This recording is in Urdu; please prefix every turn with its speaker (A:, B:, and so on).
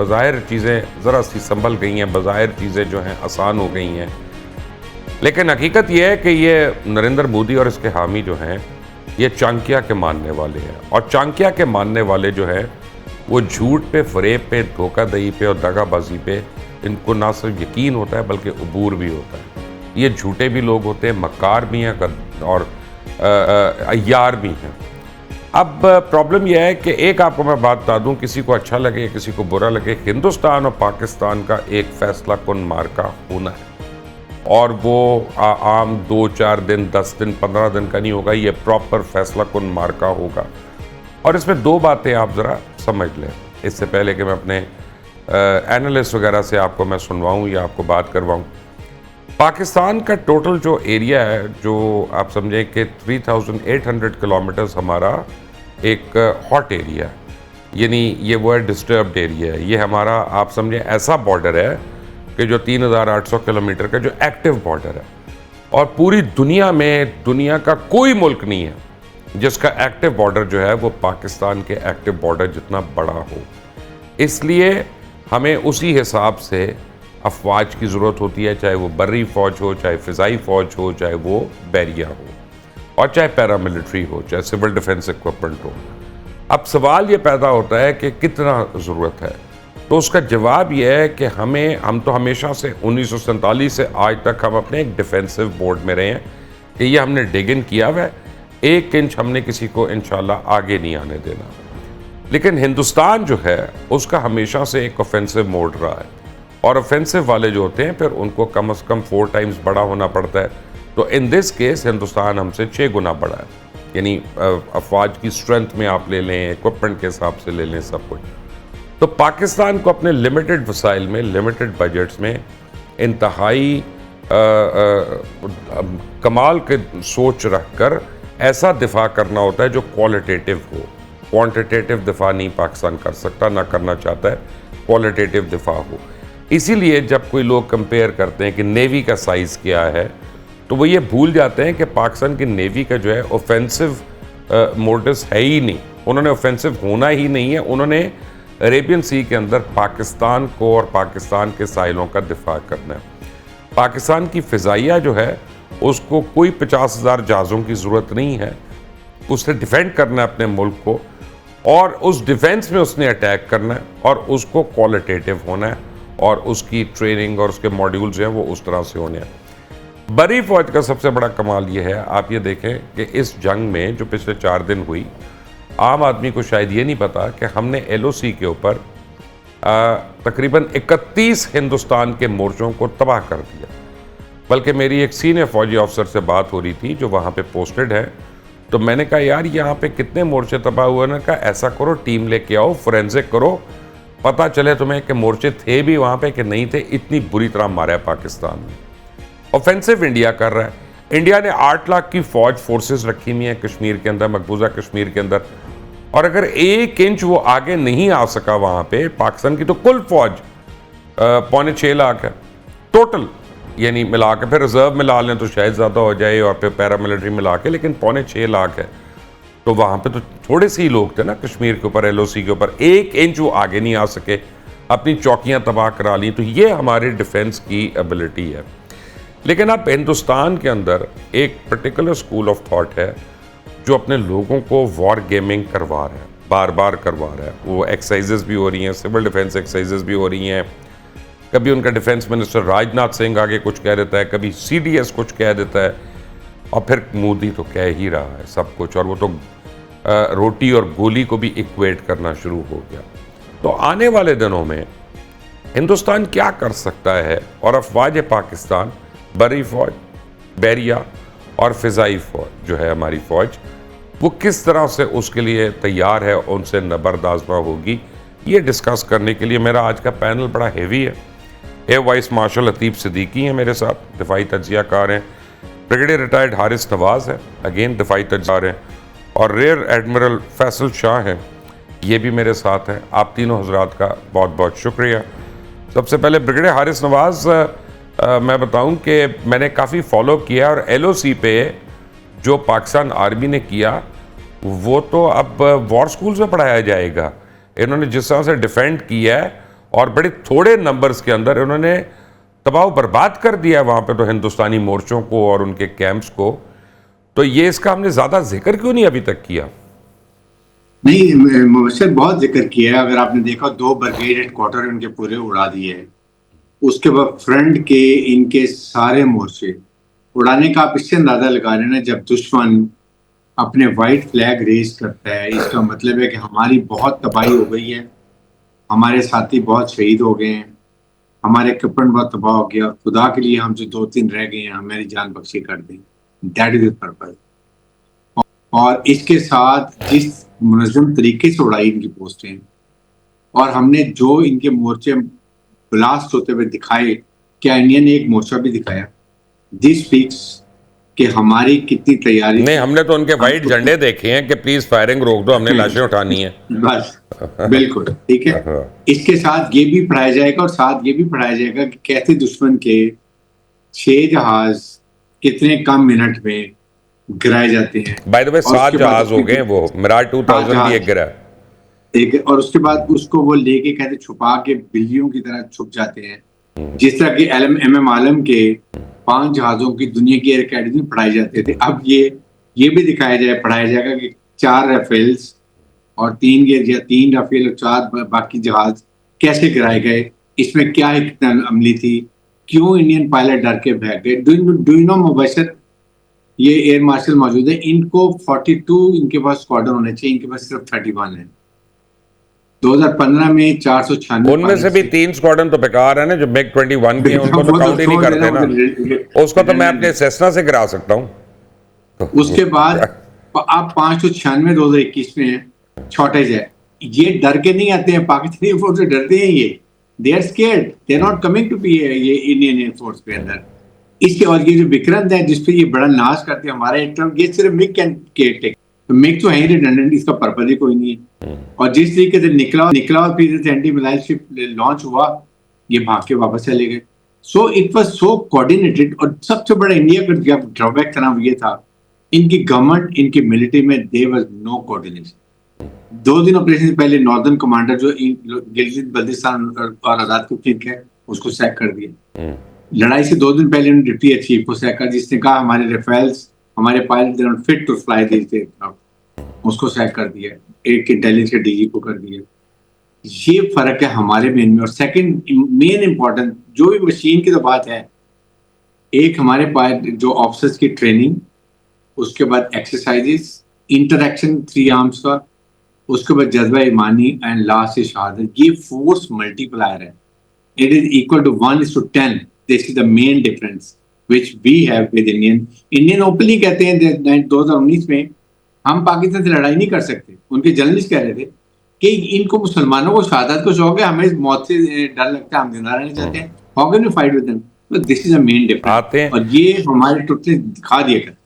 A: بظاہر چیزیں ذرا سی سنبھل گئی ہیں، بظاہر چیزیں جو ہیں آسان ہو گئی ہیں، لیکن حقیقت یہ ہے کہ یہ نریندر مودی اور اس کے حامی جو ہیں یہ چانکیا کے ماننے والے ہیں، اور چانکیا کے ماننے والے جو ہیں وہ جھوٹ پہ، فریب پہ، دھوکہ دہی پہ اور دغا بازی پہ ان کو نہ صرف یقین ہوتا ہے بلکہ عبور بھی ہوتا ہے۔ یہ جھوٹے بھی لوگ ہوتے ہیں، مکار بھی ہیں اور عیار بھی ہیں۔ اب پرابلم یہ ہے کہ ایک آپ کو میں بات بتا دوں، کسی کو اچھا لگے کسی کو برا لگے، ہندوستان اور پاکستان کا ایک فیصلہ کن معرکہ ہونا ہے، اور وہ عام 2 4 دن 10 دن 15 دن کا نہیں ہوگا، یہ پراپر فیصلہ کن معرکہ ہوگا۔ اور اس میں 2 باتیں آپ ذرا سمجھ لیں اس سے پہلے کہ میں اپنے اینالسٹ وغیرہ سے آپ کو میں سنواؤں یا آپ کو بات کرواؤں۔ پاکستان کا ٹوٹل جو ایریا ہے، جو آپ سمجھیں کہ 3800 کلومیٹرز ہمارا ایک ہاٹ ایریا ہے، یعنی یہ وہ ڈسٹربڈ ایریا ہے، یہ ہمارا آپ سمجھیں ایسا بارڈر ہے کہ جو 3800 کلومیٹر کا جو ایکٹیو بارڈر ہے، اور پوری دنیا میں دنیا کا کوئی ملک نہیں ہے جس کا ایکٹیو بارڈر جو ہے وہ پاکستان کے ایکٹیو بارڈر جتنا بڑا ہو۔ اس لیے ہمیں اسی حساب سے افواج کی ضرورت ہوتی ہے، چاہے وہ بری فوج ہو، چاہے فضائی فوج ہو، چاہے وہ بحریہ ہو، اور چاہے پیراملٹری ہو، چاہے سول ڈیفنس ایکوپمنٹ ہو۔ اب سوال یہ پیدا ہوتا ہے کہ کتنا ضرورت ہے، تو اس کا جواب یہ ہے کہ ہم تو ہمیشہ سے 1947 سے آج تک ہم اپنے ایک ڈیفینسو موڈ میں رہے ہیں کہ یہ ہم نے ڈگ ان کیا ہوا ہے، 1 انچ ہم نے کسی کو انشاءاللہ آگے نہیں آنے دینا۔ لیکن ہندوستان جو ہے اس کا ہمیشہ سے ایک اوفینسو موڈ رہا ہے، اور اوفینسو والے جو ہوتے ہیں پھر ان کو کم از کم 4 ٹائمز بڑا ہونا پڑتا ہے۔ تو ان دس کیس ہندوستان ہم سے 6 گنا بڑا ہے، یعنی افواج کی اسٹرینتھ میں آپ لے لیں، ایکوپمنٹ کے حساب سے لے لیں، سب کچھ۔ تو پاکستان کو اپنے لمیٹڈ وسائل میں، لمیٹڈ بجٹس میں انتہائی کمال کے سوچ رکھ کر ایسا دفاع کرنا ہوتا ہے جو کوالٹیٹیو ہو۔ کوانٹیٹیو دفاع نہیں پاکستان کر سکتا، نہ کرنا چاہتا ہے، کوالٹیٹیو دفاع ہو۔ اسی لیے جب کوئی لوگ کمپیئر کرتے ہیں کہ نیوی کا سائز کیا ہے، تو وہ یہ بھول جاتے ہیں کہ پاکستان کی نیوی کا جو ہے اوفینسو موڈس ہے ہی نہیں، انہوں نے اوفینسو ہونا ہی نہیں ہے، انہوں نے عریبین سی کے اندر پاکستان کو اور پاکستان کے ساحلوں کا دفاع کرنا ہے۔ پاکستان کی فضائیہ جو ہے اس کو کوئی 50,000 جہازوں کی ضرورت نہیں ہے، اس سے ڈیفینڈ کرنا ہے اپنے ملک کو، اور اس ڈیفینس میں اس نے اٹیک کرنا ہے، اور اس کو کوالٹیٹیو ہونا ہے، اور اس کی ٹریننگ اور اس کے ماڈیولز جو ہیں وہ اس طرح سے ہونے ہیں۔ بری فوج کا سب سے بڑا کمال یہ ہے، آپ یہ دیکھیں کہ اس جنگ میں جو پچھلے 4 دن ہوئی، عام آدمی کو شاید یہ نہیں پتا کہ ہم نے ایل او سی کے اوپر تقریباً 31 ہندوستان کے مورچوں کو تباہ کر دیا۔ بلکہ میری ایک سینئر فوجی افسر سے بات ہو رہی تھی جو وہاں پہ پوسٹڈ ہے، تو میں نے کہا یار یہاں پہ کتنے مورچے تباہ ہوئے؟ نے کہا ایسا کرو، ٹیم لے کے آؤ، فورینزک کرو، پتہ چلے تمہیں کہ مورچے تھے بھی وہاں پہ کہ نہیں تھے۔ اتنی بری طرح مارا ہے پاکستان میں۔ اوفینسو انڈیا کر رہا ہے، انڈیا نے 8 لاکھ کی فوج فورسز رکھی ہوئی ہیں کشمیر کے اندر، مقبوضہ کشمیر کے اندر، اور اگر 1 انچ وہ آگے نہیں آ سکا وہاں پہ، پاکستان کی تو کل فوج 5.25 لاکھ ہے ٹوٹل، یعنی ملا کے پھر ریزرو ملا لیں تو شاید زیادہ ہو جائے، اور پھر پیراملٹری ملا کے، لیکن 5.25 لاکھ ہے۔ تو وہاں پہ تو تھوڑے سے ہی لوگ تھے نا کشمیر کے اوپر، ایل او سی کے اوپر، 1 انچ وہ آگے نہیں آ سکے، اپنی چوکیاں تباہ کرا لیں۔ تو یہ ہمارے ڈیفنس کی ایبلٹی ہے۔ لیکن اب ہندوستان کے اندر ایک پرٹیکولر اسکول آف تھاٹ ہے جو اپنے لوگوں کو وار گیمنگ کروا رہا ہے، بار بار کروا رہا ہے۔ وہ ایکسرسائزز بھی ہو رہی ہیں، سول ڈیفنس ایکسرسائزز بھی ہو رہی ہیں، کبھی ان کا ڈیفنس منسٹر راج ناتھ سنگھ آگے کچھ کہہ دیتا ہے، کبھی سی ڈی ایس کچھ کہہ دیتا ہے، اور پھر مودی تو کہہ ہی رہا ہے سب کچھ، اور وہ تو روٹی اور گولی کو بھی ایکویٹ کرنا شروع ہو گیا۔ تو آنے والے دنوں میں ہندوستان کیا کر سکتا ہے، اور افواج پاکستان، بری فوج، بحریہ اور فضائی فوج جو ہے ہماری فوج، وہ کس طرح سے اس کے لیے تیار ہے، ان سے نبرد آزما ہوگی، یہ ڈسکس کرنے کے لیے میرا آج کا پینل بڑا ہیوی ہے۔ ایئر وائس مارشل عتیب صدیقی ہیں میرے ساتھ، دفاعی تجزیہ کار ہیں، بریگیڈیئر ریٹائرڈ حارث نواز ہے، اگین دفاعی تجزیہ کار ہیں، اور ریئر ایڈمرل فیصل شاہ ہیں، یہ بھی میرے ساتھ ہیں۔ آپ تینوں حضرات کا بہت بہت شکریہ۔ سب سے پہلے بریگیڈیئر حارث نواز، میں بتاؤں کہ میں نے کافی فالو کیا، اور ایل او سی پہ جو پاکستان آرمی نے کیا وہ تو اب وار سکولز میں پڑھایا جائے گا۔ انہوں نے جس طرح سے ڈیفینڈ کیا ہے اور بڑے تھوڑے نمبرز کے اندر انہوں نے تباہ و برباد کر دیا وہاں پہ تو ہندوستانی مورچوں کو اور ان کے کیمپس کو. تو یہ اس کا ہم نے زیادہ ذکر کیوں نہیں ابھی تک کیا؟
B: نہیں، مبشر بہت ذکر کیا ہے. اگر آپ نے دیکھا 2 برگیڈ ہیڈ کوارٹر ان کے پورے اڑا دیے ہیں. اس کے بعد فرنٹ کے ان کے سارے مورچے اڑانے کا آپ اس سے اندازہ لگا رہے ہیں. جب دشمن اپنے وائٹ فلیگ ریز کرتا ہے اس کا مطلب ہے کہ ہماری بہت تباہی ہو گئی ہے, ہمارے ساتھی بہت شہید ہو گئے ہیں, ہمارے کپن بہت تباہ ہو گیا. خدا کے لیے ہم جو 2-3 رہ گئے ہیں ہماری جان بخشی کر دیں. That is the purpose. اور اس کے ساتھ جس منظم طریقے سے اڑائی ان کی پوسٹیں, اور ہم نے جو ان کے مورچے بلاسٹ ہوتے ہوئے دکھائے, کیا انڈیا نے ایک مورچہ بھی دکھایا؟ دس اسپیکس کہ ہماری کتنی تیاری.
A: نہیں, ہم نے تو ان کے وائٹ جھنڈے دیکھے ہیں کہ پلیز فائرنگ روک دو, ہم نے لاشیں اٹھانی ہیں.
B: بس بالکل ٹھیک ہے. اس کے ساتھ یہ بھی پڑھایا جائے گا, اور ساتھ یہ بھی پڑھایا جائے گا کہ کیسے دشمن کے 6 جہاز کتنے کم منٹ میں گرائے جاتے ہیں.
A: بائی دا وے 7 جہاز ہو گئے, وہ میراج 2000 بھی ایک گرا.
B: اور اس کے بعد اس کو وہ لے کے کہتے چھپا کے بلیوں کی طرح چھپ جاتے ہیں. جس طرح کہ ایم ایم عالم کے 5 جہازوں کی دنیا کی ایئر اکیڈمی پڑھائے جاتے تھے. اب یہ بھی دکھایا جائے, پڑھایا جائے گا کہ 4 رافیلز اور 3 رافیل اور 4 باقی جہاز کیسے گرائے گئے, اس میں کیا حکمت عملی تھی, کیوں انڈین پائلٹ ڈر کے بھاگ گئے. ڈو یو نو مبشر, یہ ایئر مارشل موجود ہے, ان کو 42 ان کے پاس اسکواڈرن ہونے چاہیے, ان کے پاس صرف 31 ہے. 2015 میں 496
A: ان میں سے بھی 3 اسکواڈرن تو بیکار ہیں نا, جو میگ 21 کے ہیں ان کو تو کاؤنٹ ہی نہیں کرتے نا. اس کو تو میں اپنے سیسنا سے گرا سکتا ہوں.
B: اس کے بعد آپ 596 2021 میں شارٹیج ہے. یہ ڈر کے نہیں آتے ہیں, پاکستانی فورس سے ڈرتے ہیں. یہ they are scared, they are not coming to be یہ انڈین ایئر فورس کے اندر. اس کے اور یہ جو وکرانت ہے جس پہ یہ بڑا ناز کرتے ہیں ہمارے ایک ٹرم, یہ صرف مگ کین مگ تو ہے ریڈنڈنٹ, اس کا پرپز ہی کوئی نہیں ہے. اور جس طریقے سے نکلا اور پھر اینٹی میلائل شپ لانچ ہوا, یہ بھاگ کے واپس چلے گئے. So it was so کوآرڈینیٹڈ. اور سب سے بڑا انڈیا کا جب ڈرا بیک تھا یہ تھا, ان کی گورنمنٹ ان کی ملٹری میں دیر واز نو کوآرڈینیشن. 2 دن آپریشن سے پہلے ناردرن کمانڈر جو گلگت بلتستان اور آزاد کشمیر ہے اس کو سیک کر دیا. لڑائی سے 2 دن پہلے ڈپٹی چیف کو سیک کر, جس نے کہا ہمارے ریفیلس ہمارے pilot they not fit to fly this aircraft, اس کو سیک کر دیا. ایک ڈیلی کے ڈی جی کو کر دیا. یہ فرق ہے ہمارے مین میں. اور سیکنڈ مین امپورٹنٹ جو بھی مشین کی تو بات ہے, ایک ہمارے پاس جو آفیسرز کی ٹریننگ, اس کے بعد ایکسرسائزز, انٹریکشن 3 آرمز کا, اس کے بعد جذبہ ایمانی اینڈ لاسٹ شہادت. یہ فورس ملٹی پلائر ہے. It is equal to 1:10. This is the main difference which we have with Indian. Indian openly کہتے ہیں 2019 میں ہم پاکستان سے لڑائی نہیں کر سکتے. ان کے جرنلسٹ کہہ رہے تھے کہ ان کو مسلمانوں کو شہادت کو شوق ہے, ہمیں موت سے ڈر لگتا ہے, ہم زندہ رہنا چاہتے ہیں. How can we fight with them? But this is the main difference. اور یہ ہمارے ٹوٹل دکھا دیا کرتے